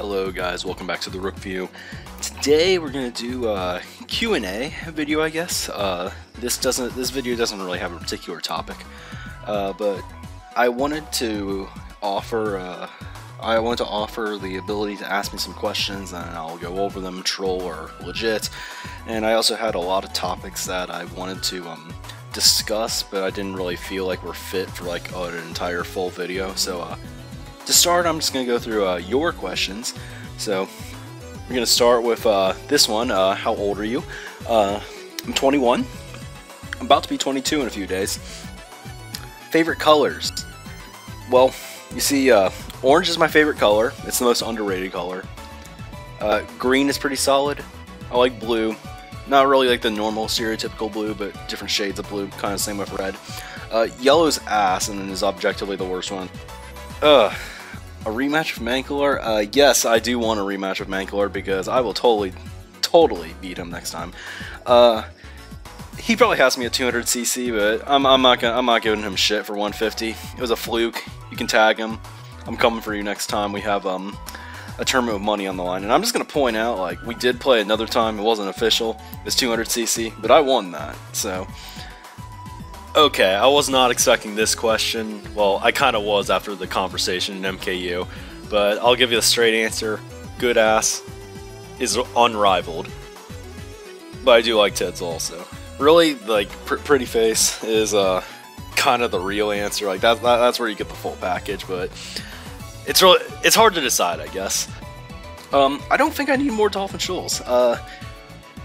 Hello guys, welcome back to the ROOKVIEW. Today we're going to do a Q&A video, I guess. This video doesn't really have a particular topic, but I wanted to offer the ability to ask me some questions and I'll go over them, troll or legit. And I also had a lot of topics that I wanted to discuss, but I didn't really feel like were fit for like an entire full video. So to start, I'm just going to go through your questions. So we're going to start with this one. How old are you? I'm 21. I'm about to be 22 in a few days. Favorite colors? Well, you see, orange is my favorite color. It's the most underrated color. Green is pretty solid. I like blue. Not really like the normal stereotypical blue, but different shades of blue. Kind of same with red. Yellow's ass and is objectively the worst one. A rematch with Mankler? Yes, I do want a rematch with Mankler because I will totally beat him next time. He probably has me at 200cc, but I'm not giving him shit for 150. It was a fluke. You can tag him. I'm coming for you next time. We have a tournament with money on the line, and I'm just gonna point out, like, we did play another time. It wasn't official. It was 200cc, but I won that. So. Okay, I was not expecting this question. Well, I kind of was after the conversation in MKU, but I'll give you the straight answer. Good ass is unrivaled, but I do like tits also. Really, like, pretty face is kind of the real answer. Like that's where you get the full package, but it's hard to decide, I guess. I don't think I need more dolphin shoals.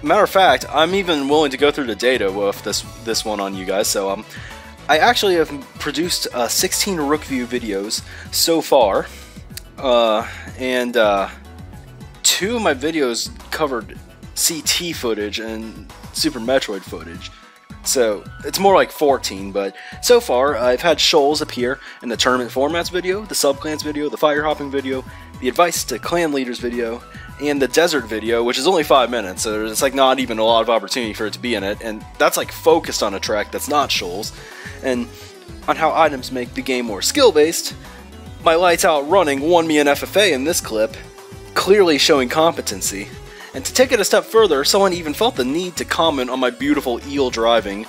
Matter of fact, I'm even willing to go through the data with this one on you guys. So I actually have produced 16 ROOKVIEW videos so far, and 2 of my videos covered CT footage and Super Metroid footage. So it's more like 14, but so far I've had shoals appear in the tournament formats video, the subclans video, the fire hopping video, the advice to clan leaders video, and the desert video, which is only 5 minutes, so it's like not even a lot of opportunity for it to be in it, and that's like focused on a track that's not shoals. And on how items make the game more skill-based, my lights out running won me an FFA in this clip, clearly showing competency. And to take it a step further, someone even felt the need to comment on my beautiful eel driving,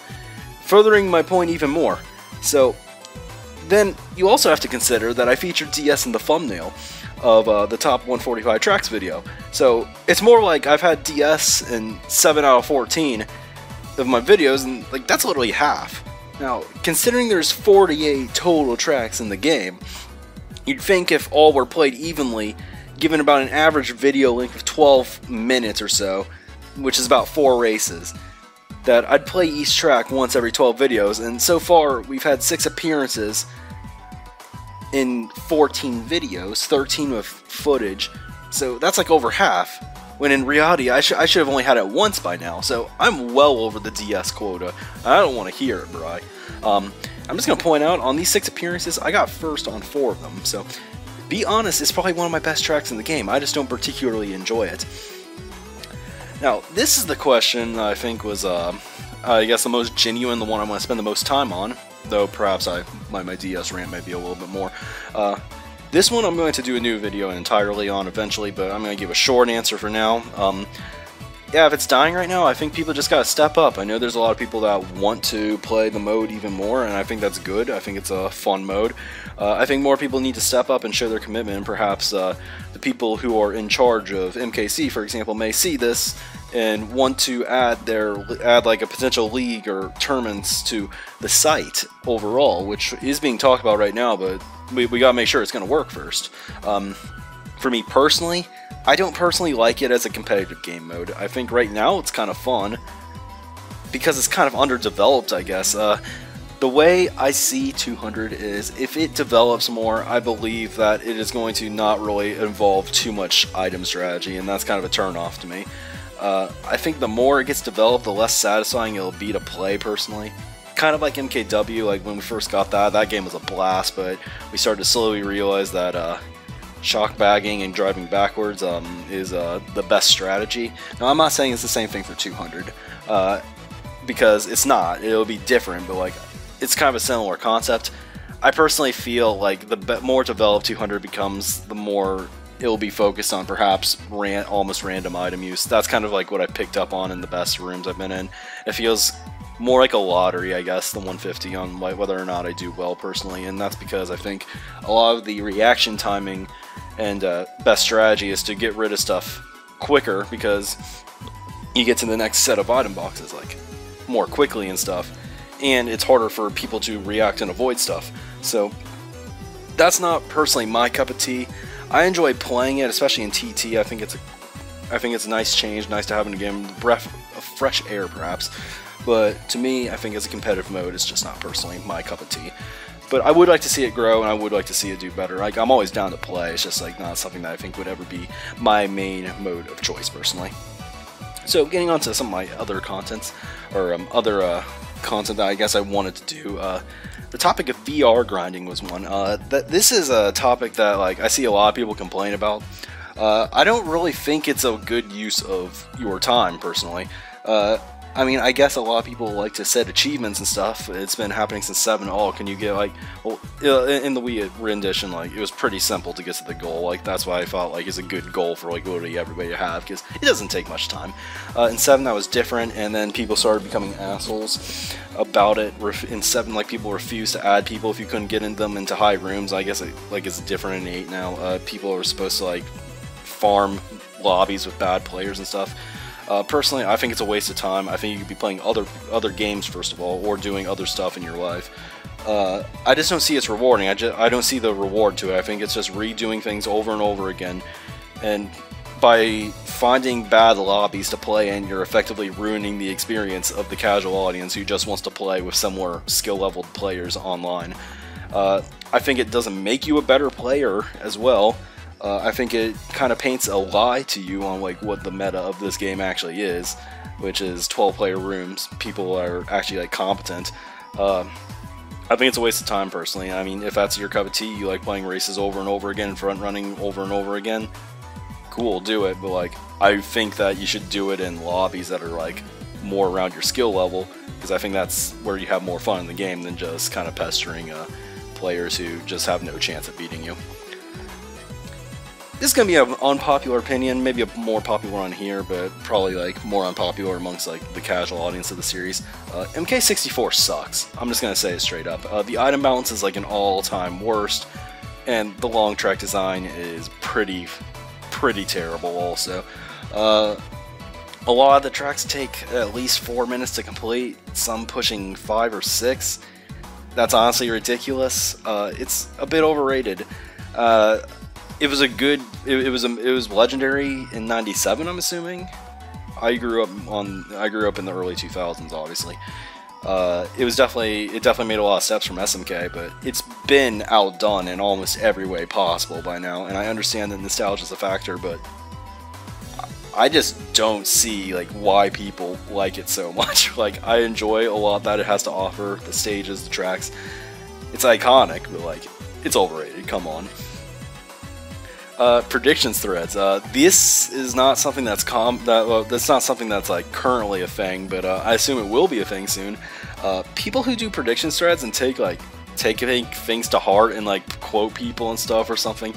furthering my point even more. So then you also have to consider that I featured DS in the thumbnail of the top 145 tracks video. So it's more like I've had DS in 7 out of 14 of my videos, and like that's literally half. Now, considering there's 48 total tracks in the game, you'd think if all were played evenly, given about an average video length of 12 minutes or so, which is about 4 races, that I'd play each track once every 12 videos, and so far we've had 6 appearances in 14 videos, 13 with footage, so that's like over half, when in reality I should have only had it once by now, so I'm well over the DS quota. I don't want to hear it, bro. I'm just going to point out, on these 6 appearances, I got first on 4 of them, so be honest, it's probably one of my best tracks in the game. I just don't particularly enjoy it. Now, this is the question I think was, I guess, the most genuine, the one I want to spend the most time on, though perhaps my DS rant might be a little bit more. This one I'm going to do a new video entirely on eventually, but I'm going to give a short answer for now. Yeah, if it's dying right now, I think people just gotta step up. I know there's a lot of people that want to play the mode even more, and I think that's good. I think it's a fun mode. I think more people need to step up and show their commitment, and perhaps the people who are in charge of MKC, for example, may see this and want to add like a potential league or tournaments to the site overall, which is being talked about right now, but we gotta make sure it's gonna work first. For me personally, I don't personally like it as a competitive game mode. I think right now it's kind of fun because it's kind of underdeveloped, I guess. The way I see 200 is, if it develops more, I believe that it is going to not really involve too much item strategy, and that's kind of a turn-off to me. I think the more it gets developed, the less satisfying it'll be to play, personally. Kind of like MKW, like when we first got that game was a blast, but we started to slowly realize that shock bagging and driving backwards is the best strategy. Now, I'm not saying it's the same thing for 200, because it's not. It'll be different, but like it's kind of a similar concept. I personally feel like the more developed 200 becomes, the more it'll be focused on perhaps almost random item use. That's kind of like what I picked up on in the best rooms I've been in. It feels more like a lottery, I guess, than 150 on whether or not I do well personally, and that's because I think a lot of the reaction timing and best strategy is to get rid of stuff quicker, because you get to the next set of item boxes like more quickly and stuff, and it's harder for people to react and avoid stuff. So that's not personally my cup of tea. I enjoy playing it, especially in TT. I think it's a nice change, nice to have in a game, breath of fresh air perhaps. But to me, I think as a competitive mode, it's just not personally my cup of tea. But I would like to see it grow, and I would like to see it do better. Like, I'm always down to play. It's just like not something that I think would ever be my main mode of choice personally. So getting on to some of my other contents, or other content that I guess I wanted to do. The topic of VR grinding was one. This is a topic that like I see a lot of people complain about. I don't really think it's a good use of your time personally. I mean, I guess a lot of people like to set achievements and stuff. It's been happening since 7. Oh, can you get like, well, in the Wii rendition, like it was pretty simple to get to the goal. Like that's why I thought like it's a good goal for like literally everybody to have, because it doesn't take much time. In 7 that was different, and then people started becoming assholes about it. In 7, like people refused to add people if you couldn't get them into high rooms. I guess it's different in 8 now. People are supposed to like farm lobbies with bad players and stuff. Personally, I think it's a waste of time. I think you could be playing other games first of all, or doing other stuff in your life. I just don't see it's rewarding. I don't see the reward to it. I think it's just redoing things over and over again, and by finding bad lobbies to play in, you're effectively ruining the experience of the casual audience who just wants to play with similar skill-leveled players online. I think it doesn't make you a better player as well. I think it kind of paints a lie to you on like what the meta of this game actually is, which is 12-player rooms. People are actually like competent. I think it's a waste of time personally. I mean, if that's your cup of tea, you like playing races over and over again, front running over and over again, cool, do it. But like, I think that you should do it in lobbies that are like more around your skill level, because I think that's where you have more fun in the game than just kind of pestering players who just have no chance of beating you. This is going to be an unpopular opinion, maybe a more popular one here, but probably like more unpopular amongst like the casual audience of the series. MK64 sucks. I'm just going to say it straight up. The item balance is like an all-time worst, and the long track design is pretty terrible also. A lot of the tracks take at least 4 minutes to complete, some pushing 5 or 6. That's honestly ridiculous. It's a bit overrated. It was a good. It was legendary in '97. I'm assuming. I grew up in the early 2000s, obviously. It definitely made a lot of steps from SMK, but it's been outdone in almost every way possible by now. And I understand that nostalgia is a factor, but I just don't see like why people like it so much. Like, I enjoy a lot that it has to offer, the stages, the tracks. It's iconic, but like, it's overrated. Come on. Predictions threads. This is not something that's that's not something that's like currently a thing, but I assume it will be a thing soon. People who do predictions threads and take things to heart and like quote people and stuff or something,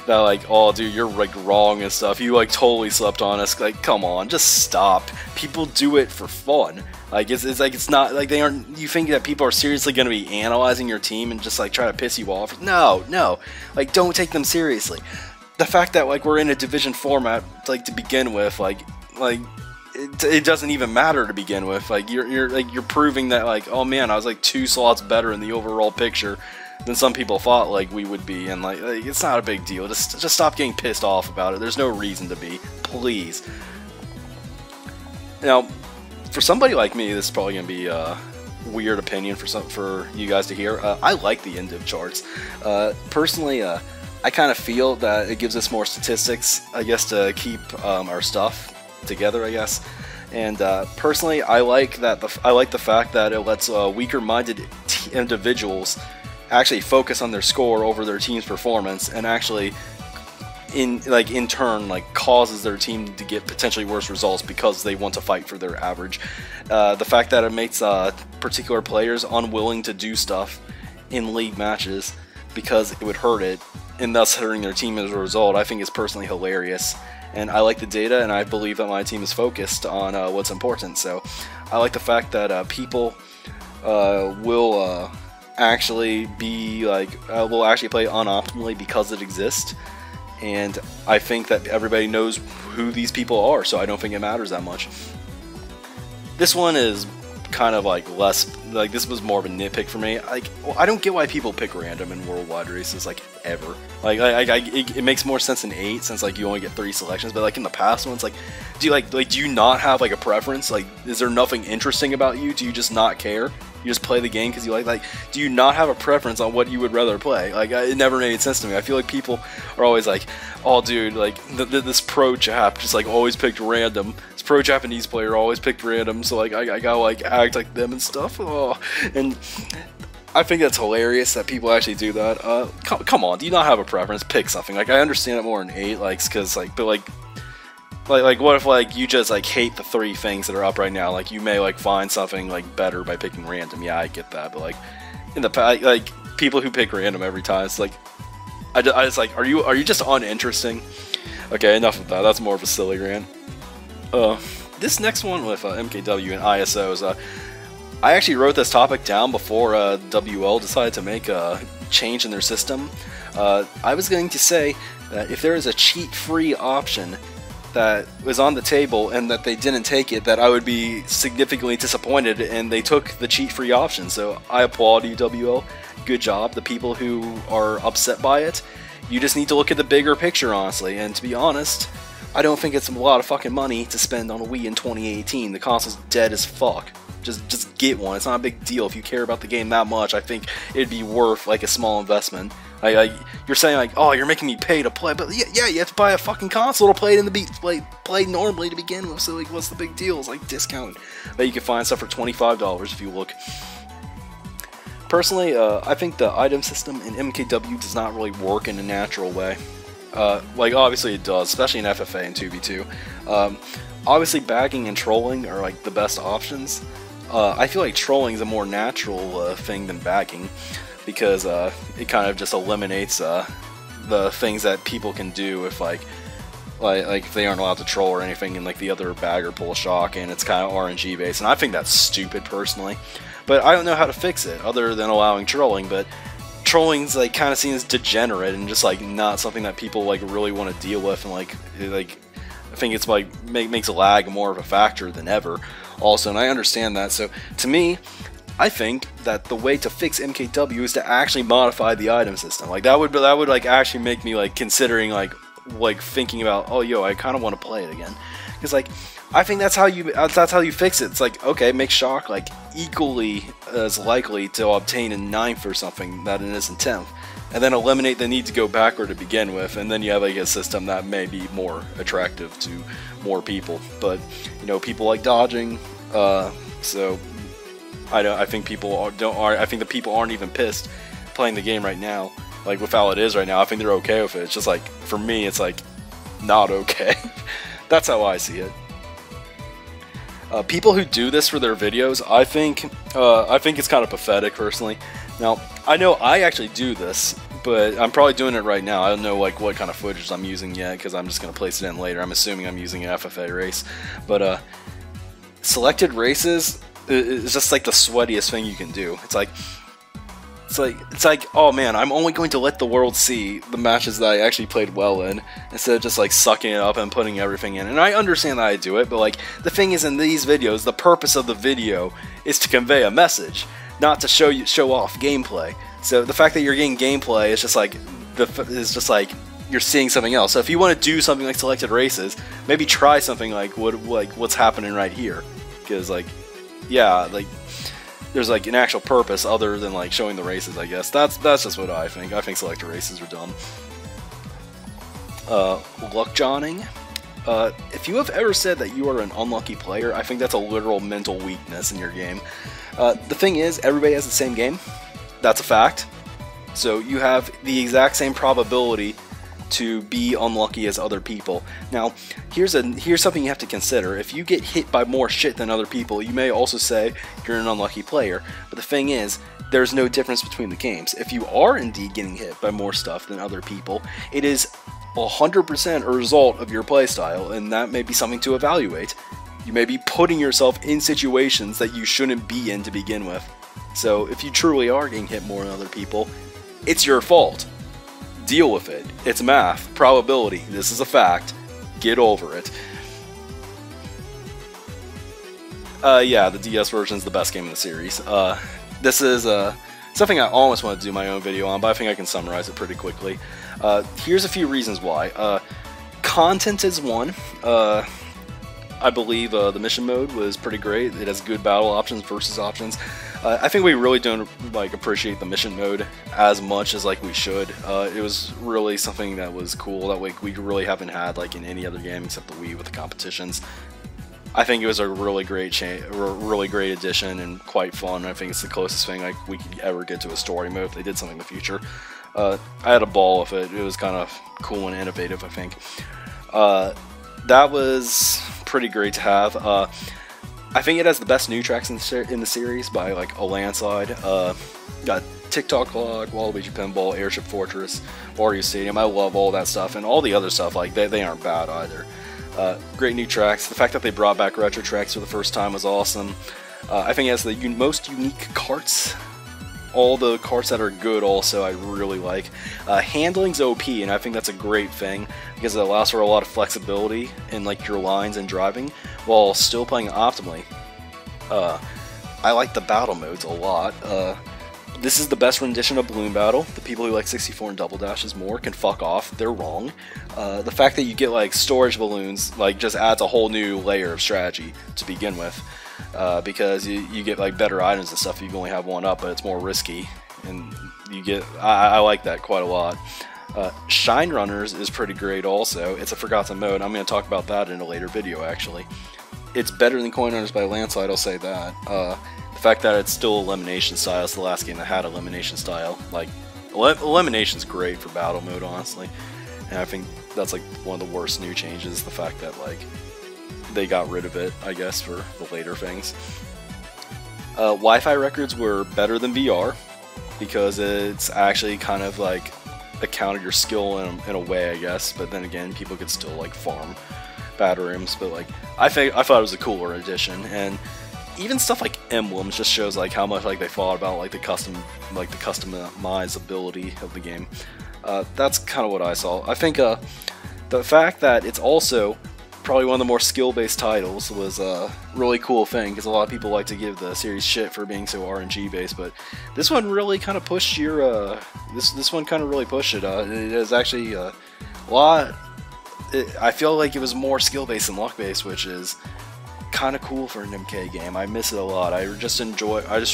that like, oh dude, you're like wrong and stuff, you like totally slept on us. Like, come on, just stop. People do it for fun. Like, it's not like they aren't. You think that people are seriously going to be analyzing your team and just like try to piss you off? No, like, don't take them seriously. The fact that like we're in a division format, like, to begin with, like it doesn't even matter to begin with. Like, you're proving that like, oh man, I was like 2 slots better in the overall picture than some people thought like we would be, and like it's not a big deal. Just stop getting pissed off about it. There's no reason to be, please. Now, for somebody like me, this is probably gonna be a weird opinion for you guys to hear. I like the INDIVS charts. Personally, I kind of feel that it gives us more statistics, I guess, to keep our stuff together, I guess. And personally, I like the fact that it lets weaker-minded individuals actually focus on their score over their team's performance, and actually, in turn, like, causes their team to get potentially worse results because they want to fight for their average. The fact that it makes particular players unwilling to do stuff in league matches because it would hurt it, and thus hurting their team as a result, I think is personally hilarious. And I like the data, and I believe that my team is focused on what's important. So I like the fact that people will actually be like, will actually play unoptimally because it exists. And I think that everybody knows who these people are, so I don't think it matters that much. This one is kind of like less, like this was more of a nitpick for me. Like, well, I don't get why people pick random in worldwide races, like, ever. Like it makes more sense in 8 since like you only get 3 selections, but like in the past ones, like do you not have like a preference? Like, is there nothing interesting about you? Do you just not care? You just play the game because you like, do you not have a preference on what you would rather play? Like, it never made sense to me. I feel like people are always like, oh dude, like this pro chap just like always picked random. This pro Japanese player always picked random, so like I gotta like act like them and stuff. Oh, and I think that's hilarious that people actually do that. Come on, do you not have a preference? Pick something. Like, I understand it more in 8, like, cause like, but like what if like you just like hate the 3 things that are up right now? Like, you may like find something like better by picking random. Yeah, I get that, but like in the past, like people who pick random every time, it's like I just like, are you just uninteresting? Okay, enough of that. That's more of a silly rant. This next one with MKW and ISOs, I actually wrote this topic down before WL decided to make a change in their system. I was going to say that if there is a cheat-free option that was on the table and that they didn't take it, that I would be significantly disappointed, and they took the cheat-free option. So I applaud you, WL. Good job. The people who are upset by it, you just need to look at the bigger picture, honestly. And to be honest, I don't think it's a lot of fucking money to spend on a Wii in 2018. The console's dead as fuck. Just get one. It's not a big deal. If you care about the game that much, I think it'd be worth like a small investment. You're saying like, oh, you're making me pay to play, but yeah, you have to buy a fucking console to play it in the play normally to begin with. So like, what's the big deal? It's like discounted. But you can find stuff for $25 if you look. Personally, I think the item system in MKW does not really work in a natural way. Like, obviously it does, especially in FFA and 2v2. Obviously bagging and trolling are like the best options. I feel like trolling is a more natural thing than bagging, because it kind of just eliminates the things that people can do if like if they aren't allowed to troll or anything, and like the other bagger pull a shock, and it's kind of RNG based, and I think that's stupid personally. But I don't know how to fix it other than allowing trolling. But trolling's like kind of seen as degenerate and just like not something that people like really want to deal with, and like I think it's like makes lag more of a factor than ever. Also, and I understand that. So to me, I think that the way to fix MKW is to actually modify the item system. Like that would like actually make me like considering like thinking about, oh yo, I kind of want to play it again, because like I think that's how you fix it. It's like, okay, make shock like equally as likely to obtain in 9th or something that it is in 10th, and then eliminate the need to go backward to begin with, and then you have like a system that may be more attractive to more people. But you know, people like dodging, so I think I think the people aren't even pissed playing the game right now. Like with how it is right now, I think they're okay with it. It's just like, for me, it's like not okay. That's how I see it. People who do this for their videos, I think it's kind of pathetic personally. Now, I know I actually do this, but I'm probably doing it right now. I don't know like what kind of footage I'm using yet, because I'm just going to place it in later. I'm assuming I'm using an FFA race. But selected races is just like the sweatiest thing you can do. It's like, oh man, I'm only going to let the world see the matches that I actually played well in, instead of just like sucking it up and putting everything in. And I understand that I do it, but like the thing is, in these videos, the purpose of the video is to convey a message, not to show off gameplay. So the fact that you're getting gameplay is just like you're seeing something else. So if you want to do something like selected races, maybe try something like what's happening right here, because like, yeah, like there's like an actual purpose other than like showing the races, I guess. That's just what I think. I think selected races are dumb. Luck johnning. If you have ever said that you are an unlucky player, I think that's a literal mental weakness in your game. The thing is, everybody has the same game. That's a fact. So you have the exact same probability to be unlucky as other people. Now, here's something you have to consider. If you get hit by more shit than other people, you may also say you're an unlucky player. But the thing is, there's no difference between the games. If you are indeed getting hit by more stuff than other people, it is 100% a result of your playstyle, and that may be something to evaluate. You may be putting yourself in situations that you shouldn't be in to begin with. So if you truly are getting hit more than other people, it's your fault. Deal with it. It's math, probability. This is a fact. Get over it. Yeah, the DS version is the best game in the series. This is something I almost want to do my own video on, but I think I can summarize it pretty quickly. Here's a few reasons why. Content is one. I believe the mission mode was pretty great. It has good battle options, versus options. I think we really don't appreciate the mission mode as much as we should. It was really something that was cool that we really haven't had in any other game except the Wii with the competitions. I think it was a really great addition and quite fun. I think it's the closest thing we could ever get to a story mode if they did something in the future. I had a ball with it. It was kind of cool and innovative, I think. That was pretty great to have. I think it has the best new tracks in the series by a landslide. Got TikTok Clock, Waluigi Pinball, Airship Fortress, Wario Stadium. I love all that stuff, and all the other stuff they aren't bad either. Great new tracks. The fact that they brought back retro tracks for the first time was awesome. I think it has the most unique karts. All the karts that are good also I really like. Handling's OP, and I think that's a great thing because it allows for a lot of flexibility in your lines and driving while still playing optimally. I like the battle modes a lot. This is the best rendition of Balloon Battle. The people who like 64 and Double Dashes more can fuck off. They're wrong. The fact that you get storage balloons just adds a whole new layer of strategy to begin with. Because you get better items and stuff. You can only have one up, but it's more risky, and you get. I like that quite a lot. Shine Runners is pretty great also. It's a forgotten mode. I'm going to talk about that in a later video actually. It's better than Coin Runners by Landslide, I'll say that. The fact that it's still elimination style. It's the last game that had elimination style. Elimination's great for battle mode, honestly, and I think that's one of the worst new changes. The fact that they got rid of it, I guess, for the later things. Wi-Fi records were better than VR because it's actually kind of accounted your skill in a way, I guess. But then again, people could still farm battle rooms. But I thought it was a cooler addition, and even stuff like emblems just shows how much they thought about the customizability of the game. That's kind of what I saw. I think the fact that it's also probably one of the more skill-based titles was a really cool thing, because a lot of people like to give the series shit for being so RNG based, but this one really kind of pushed your this one kind of really pushed it. It is actually a lot. I feel like it was more skill-based than luck-based, which is kind of cool for an MK game. I miss it a lot. I just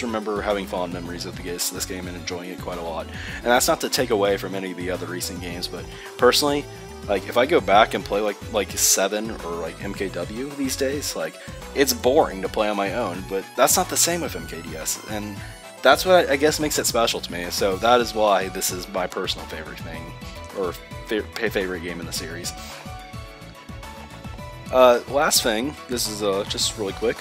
remember having fond memories of this game and enjoying it quite a lot. And that's not to take away from any of the other recent games, but personally, if I go back and play like 7 or MKW these days, it's boring to play on my own, but that's not the same with MKDS, and that's what I guess makes it special to me. So that is why this is my personal favorite thing, or favorite game in the series. Last thing, this is just really quick.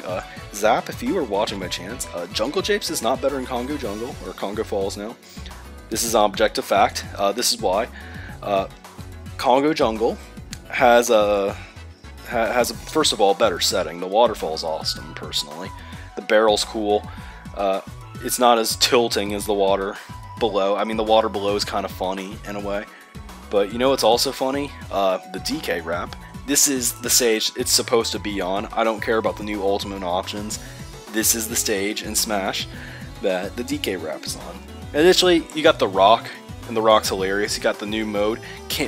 Zap, if you are watching by chance, Jungle Japes is not better than Congo Jungle, or Congo Falls now. This is an objective fact. This is why. Congo Jungle has a first of all better setting. The waterfall's awesome, personally. The barrel's cool. It's not as tilting as the water below. I mean, the water below is kind of funny in a way. But you know what's also funny? The DK wrap. This is the stage it's supposed to be on. I don't care about the new ultimate options. This is the stage in Smash that the DK wrap is on. Additionally, you got the Rock, and the Rock's hilarious. You got the new mode,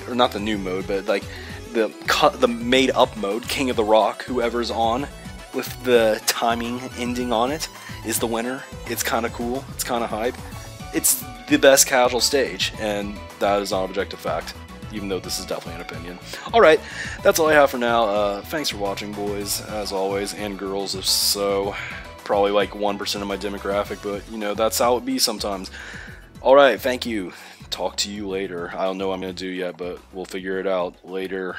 or not the new mode, but the made-up mode, King of the Rock. Whoever's on with the timing ending on it is the winner. It's kind of cool. It's kind of hype. It's the best casual stage, and that is an objective fact, even though this is definitely an opinion. Alright, that's all I have for now. Thanks for watching, boys, as always, and girls, if so. Probably 1% of my demographic, but, that's how it be sometimes. Alright, thank you. Talk to you later. I don't know what I'm going to do yet, but we'll figure it out later.